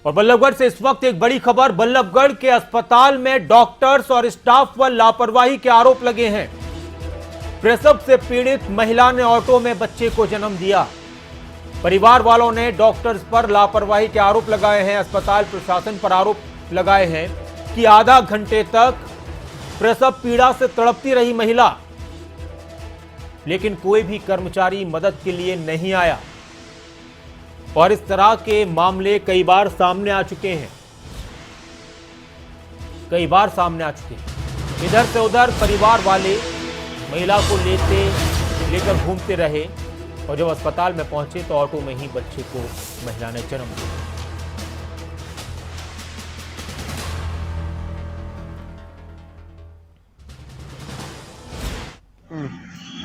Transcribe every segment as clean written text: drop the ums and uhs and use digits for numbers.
और बल्लभगढ़ से इस वक्त एक बड़ी खबर। बल्लभगढ़ के अस्पताल में डॉक्टर्स और स्टाफ पर लापरवाही के आरोप लगे हैं। प्रसव से पीड़ित महिला ने ऑटो में बच्चे को जन्म दिया। परिवार वालों ने डॉक्टर्स पर लापरवाही के आरोप लगाए हैं। अस्पताल प्रशासन पर आरोप लगाए हैं कि आधा घंटे तक प्रसव पीड़ा से तड़पती रही महिला, लेकिन कोई भी कर्मचारी मदद के लिए नहीं आया। और इस तरह के मामले कई बार सामने आ चुके हैं, इधर से उधर परिवार वाले महिला को लेकर घूमते रहे और जब अस्पताल में पहुंचे तो ऑटो में ही बच्चे को महिला ने जन्म दिया।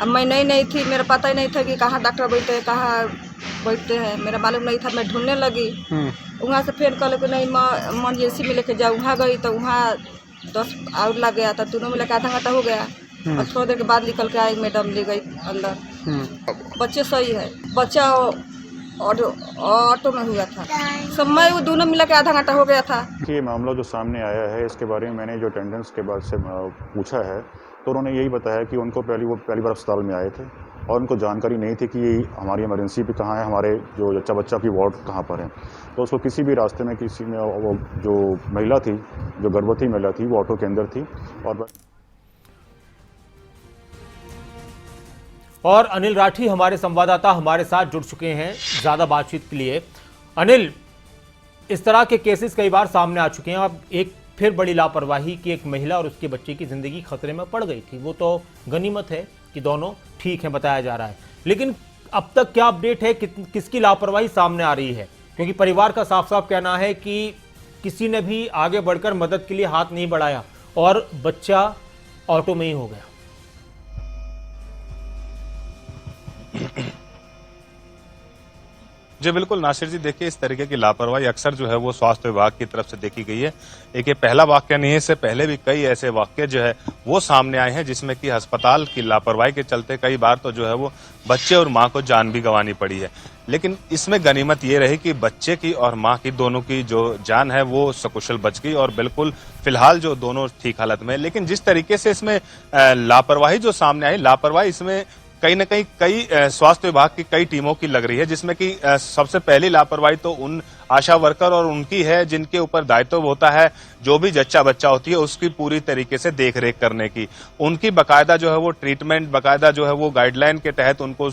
अब मैं नहीं थी, मेरा पता ही नहीं था कि कहाँ डॉक्टर बैठते हैं, मेरा मालूम नहीं था। मैं ढूंढने लगी, वहाँ से फिर कल को नहीं इमरजेंसी में लेके जाओ। वहाँ गई तो वहाँ 10 आउट लग गया था, दोनों में लेकर आधा घंटा हो गया। और थोड़ी देर के बाद निकल के आई, मैडम ले गई अंदर। बच्चे सही है, बच्चा और ऑटो में हुआ था। समय वो दोनों मिला के आधा घंटा हो गया था। ये मामला जो सामने आया है, इसके बारे में मैंने जो अटेंडेंस के बाद से पूछा है तो उन्होंने यही बताया कि उनको पहली बार अस्पताल में आए थे और उनको जानकारी नहीं थी कि हमारी इमरजेंसी भी कहाँ है, हमारे जो बच्चा की वार्ड कहाँ पर है। तो उसको किसी भी रास्ते में किसी ने, वो जो महिला थी, जो गर्भवती महिला थी, वो ऑटो के अंदर थी। और अनिल राठी हमारे संवाददाता हमारे साथ जुड़ चुके हैं ज्यादा बातचीत के लिए। अनिल, इस तरह के केसेस कई बार सामने आ चुके हैं। अब एक फिर बड़ी लापरवाही की एक महिला और उसके बच्चे की जिंदगी खतरे में पड़ गई थी। वो तो गनीमत है कि दोनों ठीक है, बताया जा रहा है, लेकिन अब तक क्या अपडेट है, किसकी लापरवाही सामने आ रही है? क्योंकि परिवार का साफ साफ कहना है कि किसी ने भी आगे बढ़कर मदद के लिए हाथ नहीं बढ़ाया और बच्चा ऑटो में ही हो गया। जी बिल्कुल नासिर जी, देखिए इस तरीके की लापरवाही अक्सर जो है वो स्वास्थ्य विभाग की तरफ से देखी गई है। एक ये पहला वाक्य नहीं है, इससे पहले भी कई ऐसे वाक्य जो है वो सामने आए हैं जिसमें कि अस्पताल की लापरवाही के चलते कई बार तो जो है वो बच्चे और मां को जान भी गंवानी पड़ी है। लेकिन इसमें गनीमत ये रही कि बच्चे की और मां की, दोनों की जो जान है वो सकुशल बच गई और बिल्कुल फिलहाल जो दोनों ठीक हालत में। लेकिन जिस तरीके से इसमें लापरवाही जो सामने आई, लापरवाही इसमें कहीं न कहीं कई स्वास्थ्य विभाग की कई टीमों की लग रही है, जिसमें कि सबसे पहली लापरवाही तो उन आशा वर्कर और उनकी है जिनके ऊपर दायित्व होता है जो भी जच्चा बच्चा होती है उसकी पूरी तरीके से देख रेख करने की। उनकी बकायदा जो है वो ट्रीटमेंट, बकायदा जो है वो गाइडलाइन के तहत उनको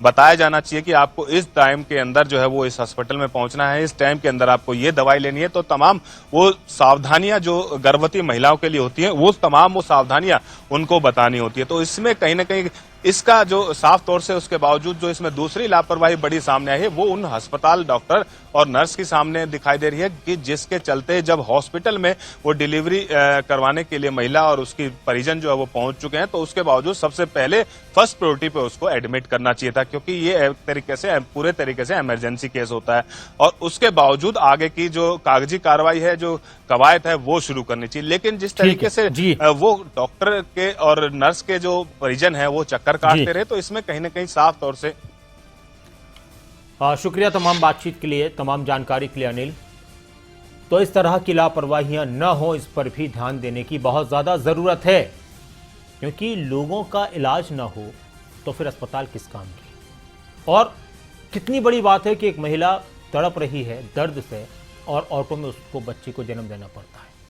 बताया जाना चाहिए कि आपको इस टाइम के अंदर जो है वो इस हॉस्पिटल में पहुंचना है, इस टाइम के अंदर आपको ये दवाई लेनी है। तो तमाम वो सावधानियां जो गर्भवती महिलाओं के लिए होती है, वो तमाम वो सावधानियां उनको बतानी होती है। तो इसमें कहीं ना कहीं इसका जो साफ तौर से उसके बावजूद जो इसमें दूसरी लापरवाही बड़ी सामने आई है वो उन अस्पताल डॉक्टर और नर्स की सामने दिखाई दे रही है कि जिसके चलते जब हॉस्पिटल में वो डिलीवरी करवाने के लिए महिला और उसकी परिजन जो है वो पहुंच चुके हैं, तो उसके बावजूद सबसे पहले फर्स्ट प्रायोरिटी पे उसको एडमिट करना चाहिए था, क्योंकि ये पूरे तरीके से इमरजेंसी केस होता है। और उसके बावजूद आगे की जो कागजी कार्रवाई है, जो कवायद है, वो शुरू करनी चाहिए। लेकिन जिस तरीके से वो डॉक्टर के और नर्स के जो परिजन है वो चक्कर काटते रहे, तो इसमें कहीं ना कहीं साफ तौर से शुक्रिया तमाम बातचीत के लिए, तमाम जानकारी के लिए अनिल। तो इस तरह की लापरवाहियां न हो, इस पर भी ध्यान देने की बहुत ज्यादा जरूरत है, क्योंकि लोगों का इलाज न हो तो फिर अस्पताल किस काम की। और कितनी बड़ी बात है कि एक महिला तड़प रही है दर्द से और ऑटो में उसको बच्चे को जन्म देना पड़ता है।